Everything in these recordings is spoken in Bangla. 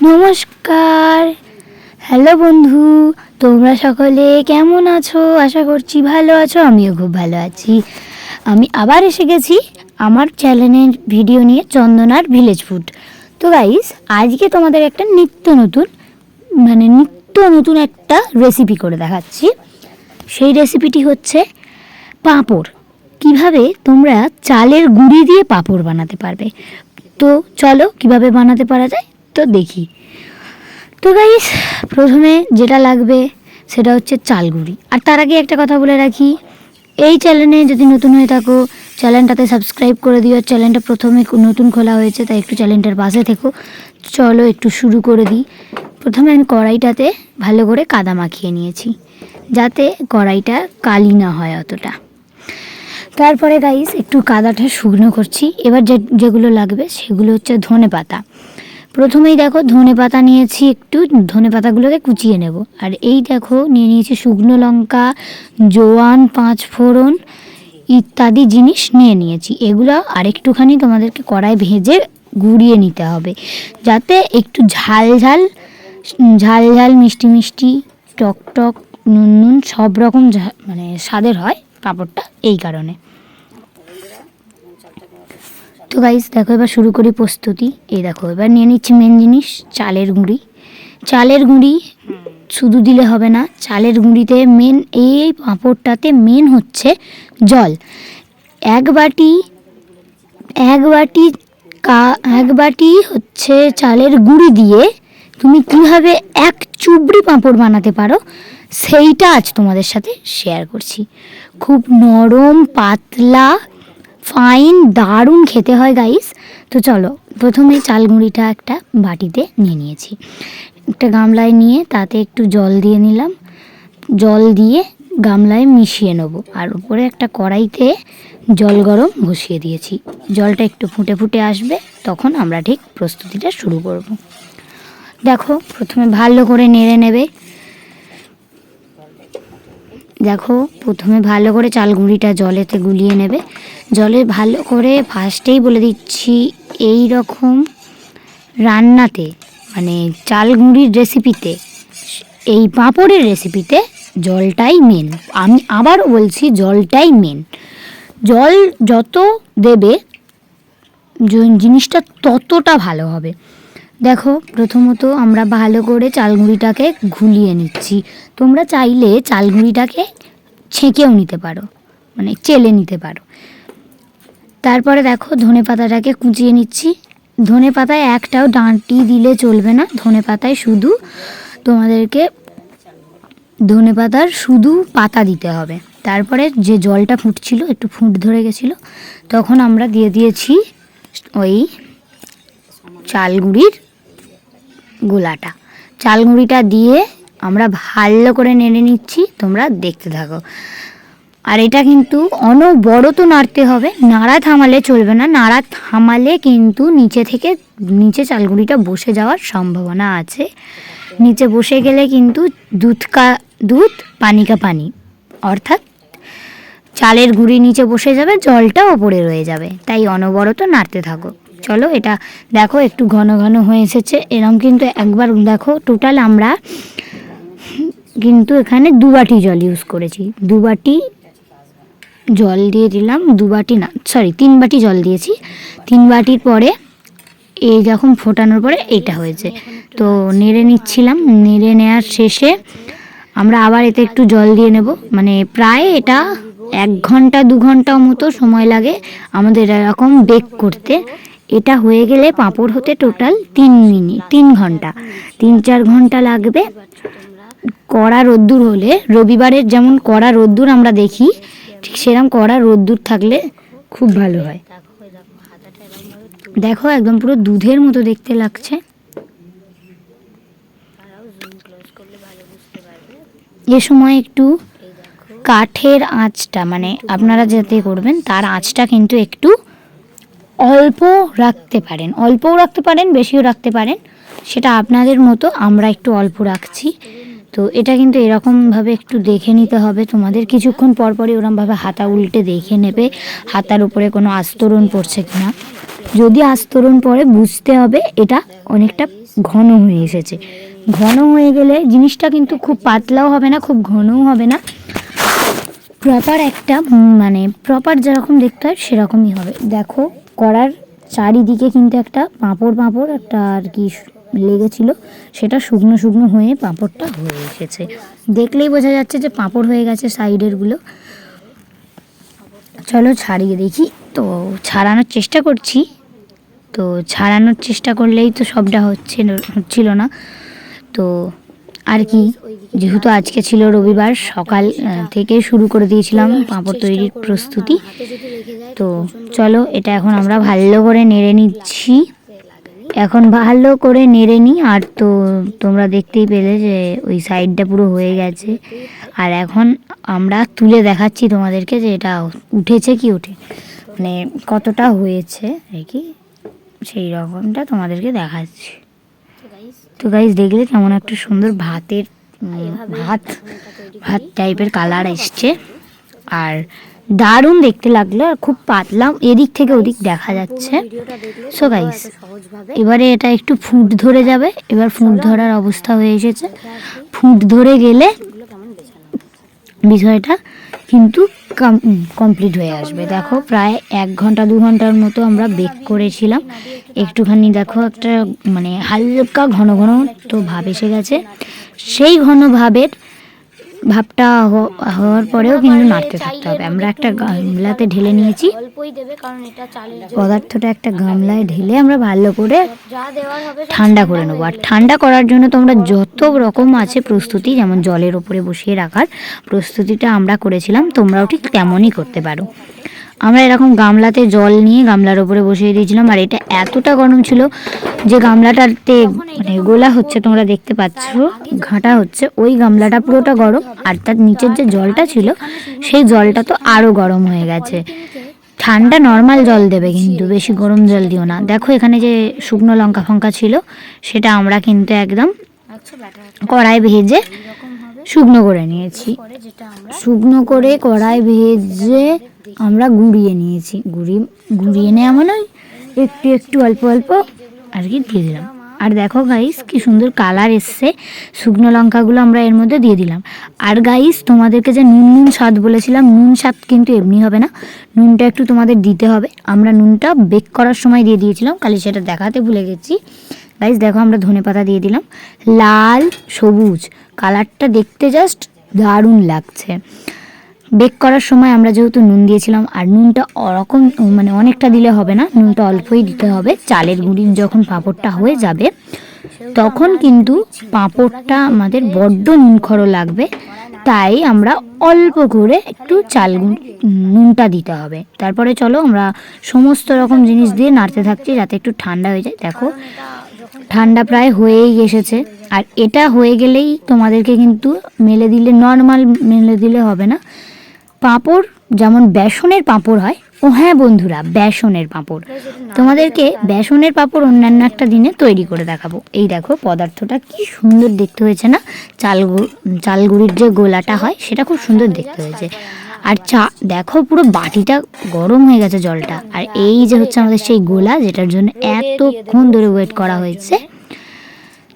নমস্কার, হ্যালো বন্ধু, তোমরা সকলে কেমন আছো? আশা করছি ভালো আছো। আমিও খুব ভালো আছি। আমি আবার এসে গেছি আমার চ্যানেলের ভিডিও নিয়ে, চন্দনার ভিলেজ ফুড। তো গাইস, আজকে তোমাদের একটা নিত্য নতুন একটা রেসিপি করে দেখাচ্ছি। সেই রেসিপিটি হচ্ছে পাঁপড়। কিভাবে তোমরা চালের গুঁড়ি দিয়ে পাঁপড় বানাতে পারবে। তো চলো কিভাবে বানাতে পারা যায় তো দেখি। তো গাইস, প্রথমে যেটা লাগবে সেটা হচ্ছে চাল গুঁড়ি। আর তার আগে একটা কথা বলে রাখি, এই চ্যানেলে যদি নতুন হয়ে থাকো চ্যানেলটাতে সাবস্ক্রাইব করে দিও। চ্যানেলটা প্রথমে নতুন খোলা হয়েছে, তাই একটু চ্যানেলটার পাশে থেকো। চলো একটু শুরু করে দিই। প্রথমে আমি কড়াইটাতে ভালো করে কাদা মাখিয়ে নিয়েছি, যাতে কড়াইটা কালি না হয় অতটা। তারপরে গাইস একটু কাদাটা শুকনো করছি। এবার যেগুলো লাগবে সেগুলো হচ্ছে ধনে পাতা। প্রথমেই দেখো ধনে পাতা নিয়েছি, একটু ধনে পাতাগুলোকে কুচিয়ে নেব। আর এই দেখো নিয়ে নিয়েছি শুকনো লঙ্কা, জোয়ান, 5 ফোড়ন ইত্যাদি জিনিস নিয়ে নিয়েছি। এগুলো আরেকটুখানি তোমাদেরকে কড়াই ভেজে গুঁড়িয়ে নিতে হবে, যাতে একটু ঝাল ঝাল মিষ্টি মিষ্টি, টক টক, নুন সব রকম মানে স্বাদের হয় পাঁপড়টা, এই কারণে। তো গাইস দেখো, এবার শুরু করি প্রস্তুতি। এই দেখো এবার নিয়ে নিচ্ছি মেন জিনিস, চালের গুঁড়ি। চালের গুঁড়ি শুধু দিলে হবে না, চালের গুঁড়িতে মেন, এই পাঁপড়টাতে মেন হচ্ছে জল। এক বাটি হচ্ছে চালের গুঁড়ি দিয়ে তুমি কিভাবে এক চুবড়ি পাঁপড় বানাতে পারো সেইটা আজ তোমাদের সাথে শেয়ার করছি। খুব নরম, পাতলা, ফাইন, দারুণ খেতে হয় গাইস। তো চলো, প্রথমে চাল গুঁড়িটা একটা বাটিতে নিয়ে নিয়েছি, একটা গামলায় নিয়ে তাতে একটু জল দিয়ে নিলাম। জল দিয়ে গামলায় মিশিয়ে নেব। আর উপরে একটা কড়াইতে জল গরম বসিয়ে দিয়েছি। জলটা একটু ফুটে ফুটে আসবে, তখন আমরা ঠিক প্রস্তুতিটা শুরু করব। দেখো প্রথমে ভালো করে নেড়ে নেবে। দেখো প্রথমে ভালো করে চাল গুঁড়িটা জলেতে গুলিয়ে নেবে। জলে ভালো করে, ফার্স্টেই বলে দিচ্ছি, এই রকম রান্নাতে মানে চাল গুঁড়ির রেসিপিতে, এই পাঁপড়ের রেসিপিতে জলটাই মেন। আমি আবারও বলছি, জলটাই মেন। জল যত দেবে জিনিসটা ততটা ভালো হবে। দেখো প্রথমত আমরা ভালো করে চাল গুঁড়িটাকে ঘুলিয়ে নিচ্ছি। তোমরা চাইলে চাল গুঁড়িটাকে ছেঁকেও নিতে পারো, মানে চেলে নিতে পারো। তারপরে দেখো ধনে পাতাটাকে কুচিয়ে নিচ্ছি। ধনে পাতায় একটাও ডাঁটি দিলে চলবে না, ধনে পাতায় শুধু তোমাদেরকে ধনে পাতার শুধু পাতা দিতে হবে। তারপরে যে জলটা ফুটছিল, একটু ফুট ধরে গেছিলো, তখন আমরা দিয়ে দিয়েছি ওই চাল গুঁড়ির গোলাটা। চাল গুঁড়িটা দিয়ে আমরা ভালো করে নেড়ে নিচ্ছি, তোমরা দেখতে থাকো। আর এটা কিন্তু অনবরত নাড়তে হবে, নাড়া থামালে চলবে না। নাড়া থামালে কিন্তু নিচে চালগুঁড়িটা বসে যাওয়ার সম্ভাবনা আছে। নিচে বসে গেলে কিন্তু দুধ পানি কা পানি, অর্থাৎ চালের গুঁড়ি নিচে বসে যাবে, জলটা ওপরে রয়ে যাবে। তাই অনবরত নাড়তে থাকো। চলো, এটা দেখো একটু ঘন ঘন হয়ে এসেছে। এরকম কিন্তু একবার দেখো, টোটাল আমরা কিন্তু এখানে 2 বাটি জল ইউজ করেছি। 2 বাটি জল দিয়ে দিলাম, 3 বাটি জল দিয়েছি। 3 বাটির পরে এই যখন ফোটানোর পরে এইটা হয়েছে, তো নেড়ে নিচ্ছিলাম। নেড়ে নেওয়ার শেষে আমরা আবার এতে একটু জল দিয়ে নেব। মানে প্রায় এটা 1 ঘন্টা 2 ঘন্টা মতো সময় লাগে আমাদের এরকম বেক করতে। এটা হয়ে গেলে পাঁপড় হতে টোটাল 3 ঘন্টা 3-4 ঘন্টা লাগবে। কড়া রোদ্দুর হলে, রবিবারের যেমন কড়া রোদ্দুর আমরা দেখি, ঠিক সেরকম কড়া রোদ্দুর থাকলে খুব ভালো হয়। দেখো একদম পুরো দুধের মতো দেখতে লাগছে। এ সময় একটু কাঠের আঁচটা, মানে আপনারা যাতে করবেন তার আঁচটা কিন্তু একটু অল্প রাখতে পারেন, অল্পও রাখতে পারেন, বেশিও রাখতে পারেন, সেটা আপনাদের মতো। আমরা একটু অল্প রাখছি। তো এটা কিন্তু এরকমভাবে একটু দেখে নিতে হবে তোমাদের। কিছুক্ষণ পরপরই ওরকমভাবে হাতা উল্টে দেখে নেবে হাতার উপরে কোনো আস্তরণ পড়ছে কিনা। যদি আস্তরণ পরে বুঝতে হবে এটা অনেকটা ঘন হয়ে এসেছে। ঘন হয়ে গেলে জিনিসটা কিন্তু খুব পাতলাও হবে না, খুব ঘনও হবে না, প্রপার একটা মানে প্রপার যেরকম দেখতে হয় সেরকমই হবে। দেখো কড়ার চারিদিকে কিন্তু একটা পাঁপড় একটা আর কি লেগেছিল, সেটা শুকনো শুকনো হয়ে পাঁপড়টা হয়ে এসেছে। দেখলেই বোঝা যাচ্ছে যে পাঁপড় হয়ে গেছে সাইডেরগুলো। চলো ছাড়িয়ে দেখি। তো ছাড়ানোর চেষ্টা করছি, তো ছাড়ানোর চেষ্টা করলেই তো সবটা হচ্ছিল না। তো আর কি, যেহেতু আজকে ছিল রবিবার, সকাল থেকে শুরু করে দিয়েছিলাম পাঁপড় তৈরির প্রস্তুতি। তো চলো এটা এখন আমরা ভালো করে নেড়ে নিচ্ছি। এখন ভালো করে নেড়ে নিই। আর তো তোমরা দেখতেই পেলে যে ওই সাইডটা পুরো হয়ে গেছে। আর এখন আমরা তুলে দেখাচ্ছি তোমাদেরকে যে এটা উঠেছে কি ওঠে, মানে কতটা হয়েছে আর কি, সেই রকমটা তোমাদেরকে দেখাচ্ছি। তো গাইস দেখলে কেমন একটা সুন্দর ভাত টাইপের কালার এসছে, আর দারুণ দেখতে লাগলো, আর খুব পাতলা, এদিক থেকে ওদিক দেখা যাচ্ছে। সো গাইস এবারে এটা একটু ফুট ধরে যাবে। এবার ফুট ধরার অবস্থা হয়ে এসেছে। ফুট ধরে গেলে বিষয়টা কিন্তু কমপ্লিট হয়ে আসবে। দেখো প্রায় 1 ঘন্টা 2 ঘন্টার মতো আমরা বেক করেছিলাম। একটুখানি দেখো একটা মানে হালকা ঘন ঘন তো ভাব এসে গেছে। সেই ঘন ভাবটা হওয়ার পরেও কিন্তু নাড়তে থাকতে হবে। আমরা একটা গামলাতে ঢেলে নিয়েছি, পদার্থটা একটা গামলায় ঢেলে আমরা ভালো করে ঠান্ডা করে নেবো। আর ঠান্ডা করার জন্য তোমরা যত রকম আছে প্রস্তুতি, যেমন জলের ওপরে বসিয়ে রাখার প্রস্তুতিটা আমরা করেছিলাম, তোমরাও ঠিক তেমনই করতে পারো। আমরা এরকম গামলাতে জল নিয়ে গামলার ওপরে বসিয়ে দিয়েছিলাম। আর এটা এতটা গরম ছিল যে গামলাটাতে মানে গোলা হচ্ছে, তোমরা দেখতে পাচ্ছ ঘাঁটা হচ্ছে, ওই গামলাটা পুরোটা গরম। আর তার নিচের যে জলটা ছিল সেই জলটা তো আরও গরম হয়ে গেছে। ঠান্ডা নর্মাল জল দেবে, কিন্তু বেশি গরম জল দিও না। দেখো এখানে যে শুকনো লঙ্কা ফঙ্কা ছিল সেটা আমরা কিন্তু একদম কড়াই ভেজে শুকনো করে নিয়েছি। শুকনো করে কড়াই ভেজে আমরা গুঁড়িয়ে নিয়েছি। গুঁড়িয়ে নেওয়া মানে একটু একটু অল্প অল্প আর কি দিয়ে দিলাম। আর দেখো গাইস কি সুন্দর কালার এসছে। শুকনো লঙ্কাগুলো আমরা এর মধ্যে দিয়ে দিলাম। আর গাইস তোমাদেরকে যে নুন স্বাদ বলেছিলাম, নুন স্বাদ কিন্তু এমনি হবে না, নুনটা একটু তোমাদের দিতে হবে। আমরা নুনটা বেক করার সময় দিয়ে দিয়েছিলাম, খালি সেটা দেখাতে ভুলে গেছি। গাইস দেখো আমরা ধনেপাতা দিয়ে দিলাম, লাল সবুজ কালারটা দেখতে জাস্ট দারুণ লাগছে। বেক করার সময় আমরা যেহেতু নুন দিয়েছিলাম, আর নুনটা ওরকম মানে অনেকটা দিলে হবে না, নুনটা অল্পই দিতে হবে। চালের গুঁড়ি যখন পাঁপড়টা হয়ে যাবে তখন কিন্তু পাঁপড়টা আমাদের বড্ড নুনখড়ো লাগবে, তাই আমরা অল্প করে একটু নুনটা দিতে হবে। তারপরে চলো আমরা সমস্ত রকম জিনিস দিয়ে নাড়তে থাকছি যাতে একটু ঠান্ডা হয়ে যায়। দেখো ঠান্ডা প্রায় হয়েই এসেছে। আর এটা হয়ে গেলেই তোমাদেরকে কিন্তু নর্মাল মেলে দিলে হবে না, পাঁপড় যেমন বেসনের পাঁপড় হয়, ও হ্যাঁ বন্ধুরা, বেসনের পাঁপড় তোমাদেরকে বেসনের পাঁপড় অন্যান্য একটা দিনে তৈরি করে দেখাবো। এই দেখো পদার্থটা কি সুন্দর দেখতে হয়েছে না, চালগুড়ির যে গোলাটা হয় সেটা খুব সুন্দর দেখতে হয়েছে। আর দেখো পুরো বাটিটা গরম হয়ে গেছে জলটা। আর এই যে হচ্ছে আমাদের সেই গোলা, যেটার জন্য এতক্ষণ ধরে ওয়েট করা হয়েছে।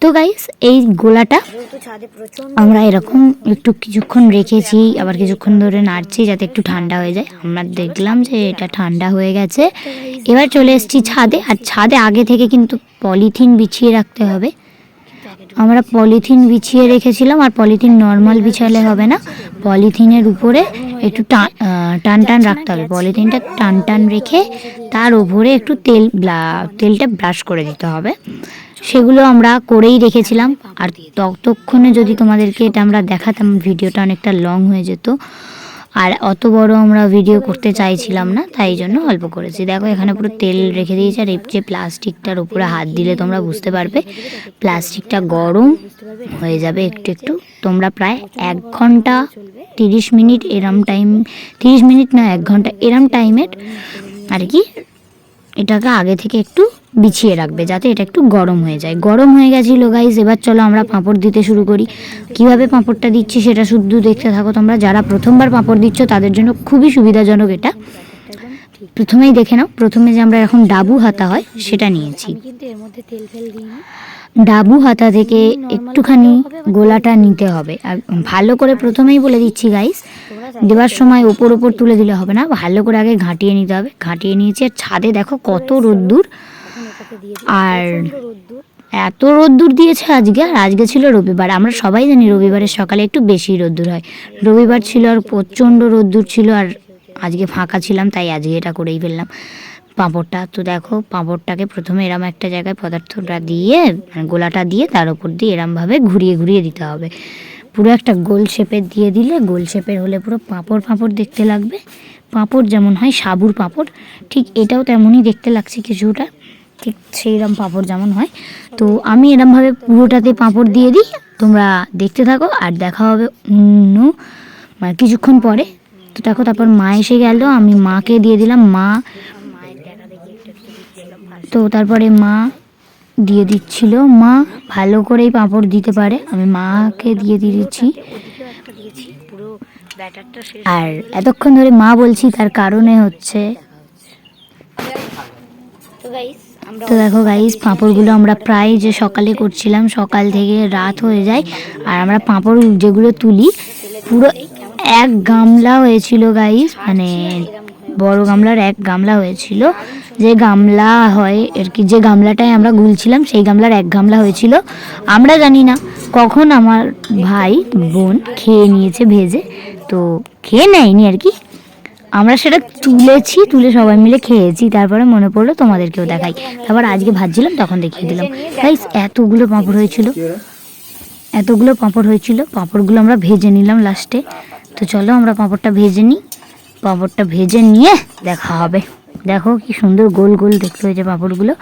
তো গাইস এই গোলাটা আমরা এরকম একটু কিছুক্ষণ রেখেছি, আবার কিছুক্ষণ ধরে নাড়ছি যাতে একটু ঠান্ডা হয়ে যায়। আমরা দেখলাম যে এটা ঠান্ডা হয়ে গেছে। এবার চলে এসেছি ছাদে। আর ছাদে আগে থেকে কিন্তু পলিথিন বিছিয়ে রাখতে হবে। আমরা পলিথিন বিছিয়ে রেখেছিলাম। আর পলিথিন নর্মাল বিছালে হবে না, পলিথিনের উপরে একটু টান টান রাখতে হবে। পলিথিনটা টান টান রেখে তার উপরে একটু তেলটা ব্রাশ করে দিতে হবে। সেগুলো আমরা করেই রেখেছিলাম। আর ততক্ষণে যদি তোমাদেরকে এটা আমরা দেখাতাম, ভিডিওটা অনেকটা লং হয়ে যেত, আর অত বড় আমরা ভিডিও করতে চাইছিলাম না, তাই জন্য অল্প করেছি। দেখো এখানে পুরো তেল রেখে দিয়েছি। আর এই যে প্লাস্টিকটার উপরে হাত দিলে তোমরা বুঝতে পারবে প্লাস্টিকটা গরম হয়ে যাবে একটু একটু। তোমরা প্রায় 1 ঘন্টা 30 মিনিট এরম টাইম, 30 মিনিট না 1 ঘন্টা এরম টাইমের আর কি এটাকে আগে থেকে একটু বিছিয়ে রাখবে যাতে এটা একটু গরম হয়ে যায়। গরম হয়ে গেছিল গাইস। এবার চলো আমরা পাঁপড় দিতে শুরু করি। কিভাবে পাঁপড়টা দিচ্ছি সেটা শুধু দেখতে থাকো তোমরা। যারা প্রথমবার পাঁপড় দিচ্ছ তাদের জন্য খুবই সুবিধাজনক এটা। প্রথমেই দেখে নাও, প্রথমে যে আমরা এখন ডাবু হাতা হয় সেটা নিয়েছি। কিন্তু এর মধ্যে তেল ফেল দিইনি। ডাবু হাতা থেকে একটুখানি গোলাটা নিতে হবে। আর ভালো করে প্রথমেই বলে দিচ্ছি গাইস, দেওয়ার সময় ওপর ওপর তুলে দিলে হবে না, ভালো করে আগে ঘাঁটিয়ে নিতে হবে। ঘাঁটিয়ে নিয়েছি, আর ছাদে দেখো কত রোদ্দুর, আর এত রোদ্দুর দিয়েছে আজকে। আর আজকে ছিল রবিবার, আমরা সবাই জানি রবিবারের সকালে একটু বেশি রোদ্দুর হয়। রবিবার ছিল আর প্রচণ্ড রোদ্দুর ছিল, আর আজকে ফাঁকা ছিলাম তাই আজকে এটা করেই ফেললাম পাঁপড়টা। তো দেখো পাঁপড়টাকে প্রথমে এরম একটা জায়গায় পদার্থটা দিয়ে, মানে গোলাটা দিয়ে তার উপর দিয়ে এরমভাবে ঘুরিয়ে ঘুরিয়ে দিতে হবে। পুরো একটা গোল শেপের দিয়ে দিলে, গোল শেপের হলে পুরো পাঁপড় পাঁপড় দেখতে লাগবে। পাঁপড় যেমন হয় সাবুর পাঁপড়, ঠিক এটাও তেমনই দেখতে লাগছে কিছুটা, ঠিক সেইরকম পাঁপড় যেমন হয়। তো আমি এরমভাবে পুরোটাতে পাঁপড় দিয়ে দিই, তোমরা দেখতে থাকো আর দেখা হবে অন্য মানে কিছুক্ষণ পরে। তো দেখো তারপর মা এসে গেল, আমি মাকে দিয়ে দিলাম। মা তো তারপরে মা দিয়ে দিচ্ছিল, মা ভালো করেই পাঁপড় দিতে পারে, আমি মাকে দিয়ে দিচ্ছি। আর এতক্ষণ ধরে মা বলছি তার কারণে হচ্ছে, তো দেখো গাইস পাঁপড়গুলো আমরা প্রায় যে সকালে করছিলাম, সকাল থেকে রাত হয়ে যায়, আর আমরা পাঁপড় যেগুলো তুলি পুরো এক গামলা হয়েছিল গাইস, মানে বড় গামলার এক গামলা হয়েছিল। যে গামলা হয় আর কি, যে গামলাটায় আমরা গুলছিলাম সেই গামলার এক গামলা হয়েছিল। আমরা জানি না কখন আমার ভাই বোন খেয়ে নিয়েছে ভেজে, তো খেয়ে নেয়নি আর কি, আমরা সেটা তুলেছি, তুলে সবাই মিলে খেয়েছি। তারপরে মনে পড়লো তোমাদেরকেও দেখাই, তারপর আজকে ভাজছিলাম তখন দেখিয়ে দিলাম। গাইস এতগুলো পাঁপড় হয়েছিল, এতগুলো পাঁপড় হয়েছিল, পাঁপড়গুলো আমরা ভেজে নিলাম লাস্টে। তো চলো আমরা পাঁপড়টা ভেজে নিই, পাঁপড়টা ভেজে নিয়ে দেখা হবে। দেখো কি সুন্দর গোল গোল দেখতে হয়েছে পাঁপড়গুলো,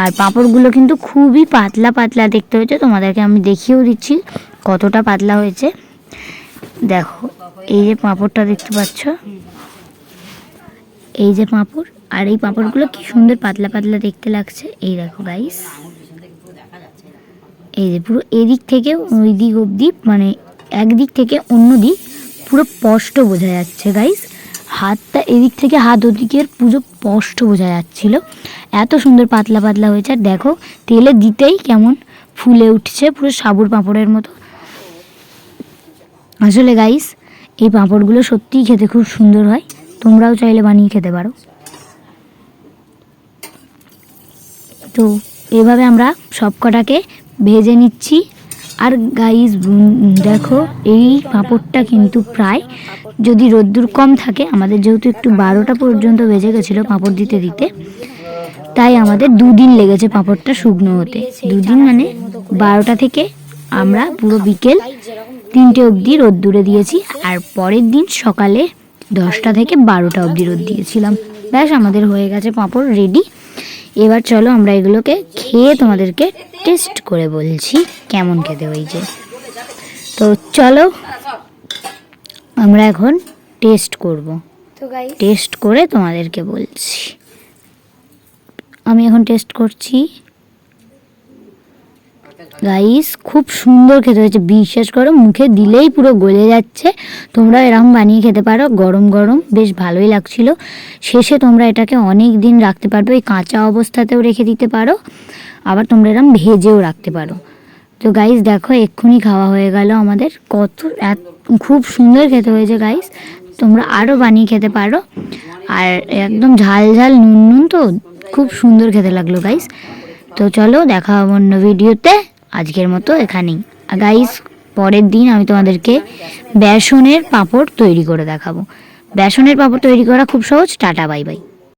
আর পাঁপড়গুলো কিন্তু খুবই পাতলা পাতলা দেখতে হয়েছে, তোমাদেরকে আমি দেখিয়েও দিচ্ছি কতটা পাতলা হয়েছে। দেখো এই যে পাঁপড়টা দেখতে পাচ্ছ, এই যে পাঁপড়, আর এই পাঁপড়গুলো কি সুন্দর পাতলা পাতলা দেখতে লাগছে। এই দেখো গাইস, এই যে পুরো এদিক থেকে ওই দিক অবধি, মানে একদিক থেকে অন্য দিক পুরো স্পষ্ট বোঝা যাচ্ছে গাইস। হাতটা এদিক থেকে হাত ওদিকের পুরো স্পষ্ট বোঝা যাচ্ছিল, এত সুন্দর পাতলা পাতলা হয়েছে। আর দেখো তেলে দিতেই কেমন ফুলে উঠছে, পুরো সাবুর পাঁপড়ের মতো। আসলে গাইস এই পাঁপড়গুলো সত্যিই খেতে খুব সুন্দর হয়, তোমরাও চাইলে বানিয়ে খেতে পারো। তো এভাবে আমরা সব কটাকে ভেজে নিচ্ছি। আর গাইস দেখো এই পাঁপড়টা কিন্তু প্রায়, যদি রোদ্দুর কম থাকে, আমাদের যেহেতু একটু 12টা পর্যন্ত বেজে গেছিলো পাঁপড় দিতে দিতে, তাই আমাদের 2 দিন লেগেছে পাঁপড়টা শুকনো হতে। 2 দিন মানে 12টা থেকে আমরা পুরো বিকেল 3টে অবধি রোদ্দুরে দিয়েছি, আর পরের দিন সকালে 10টা থেকে 12টা অবধি রোদ দিয়েছিলাম। ব্যাস আমাদের হয়ে গেছে পাঁপড় রেডি। এবার চলো আমরা এগুলোকে খেয়ে তোমাদেরকে টেস্ট করে বলছি কেমন খেতে হয়েছে। তো চলো আমরা এখন টেস্ট করব, তো গাইস টেস্ট করে তোমাদেরকে বলছি। আমি এখন টেস্ট করছি। গাইস খুব সুন্দর খেতে হয়েছে, বিশ্বাস করো মুখে দিলেই পুরো গলে যাচ্ছে। তোমরা এরকম বানিয়ে খেতে পারো, গরম গরম বেশ ভালোই লাগছিল। শেষে তোমরা এটাকে অনেক দিন রাখতে পারবে, ওই কাঁচা অবস্থাতেও রেখে দিতে পারো, আবার তোমরা এরকম ভেজেও রাখতে পারো। তো গাইস দেখো এক্ষুনি খাওয়া হয়ে গেল আমাদের, খুব সুন্দর খেতে হয়েছে গাইস, তোমরা আরও বানিয়ে খেতে পারো। আর একদম ঝাল ঝাল নুন নুন, তো খুব সুন্দর খেতে লাগলো গাইস। তো চলো দেখা হবে অন্য ভিডিওতে, আজকের মতো এখানেই। গাইস পরের দিন আমি তোমাদেরকে বেসনের পাঁপড় তৈরি করে দেখাবো। বেসনের পাঁপড় তৈরি করা খুব সহজ। Tata bye bye.